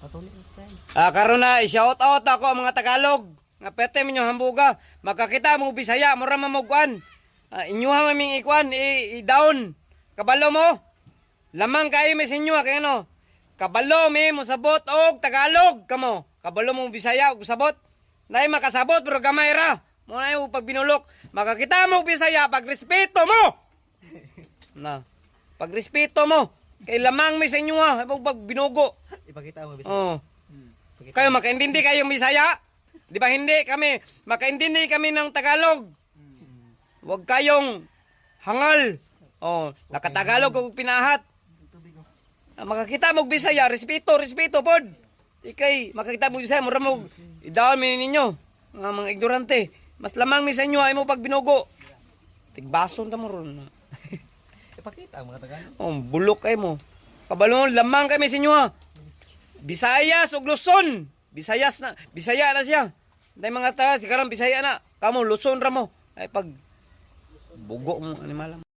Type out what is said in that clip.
Patuloy tayo. Karon na i-shout out ako ang mga Tagalog. Nga pete minyo hambuga. Makakita mo Bisaya mo ra mamugwan. Inyo ha maming ikwan i-down. Kabalo mo. Lamang kayo may sinyo kay ano. Kabalo mi mo sabot og Tagalog kamo. Kabalo mo Bisaya og sabot. Nay makasabot pero gamay ra. Mo na yung pag binulok. Makakita mo Bisaya pag respeto mo. Na. Pag respeto mo. Kay lamang mi sa inyo ha. Pag binugo. Ipakita mo Bisaya. Oh. Kayo makaintindi kayong Bisaya? Di ba hindi kami makaintindi kami ng Tagalog? Huwag kayong hangal. Oh, nakatagalog kung pinahat. Makakita mo Bisaya, respeto pod. Ikay makakita mo Bisaya, mura mo idawon mi ninyo. Mga ignorante. Mas lamang mi sa inyo ay mo pag binugo. Tigbason ta mo ron. Ipakita ang mga Tagalog. Oh, bulok kay mo. Kabalo lamang kami sa inyo ha. Bisayas ug Luzon. Bisaya na siya. Dahil mga taga, sikarang Bisaya na. Kamo, Luzon ra mo. Ay pag bugo mo, animalam.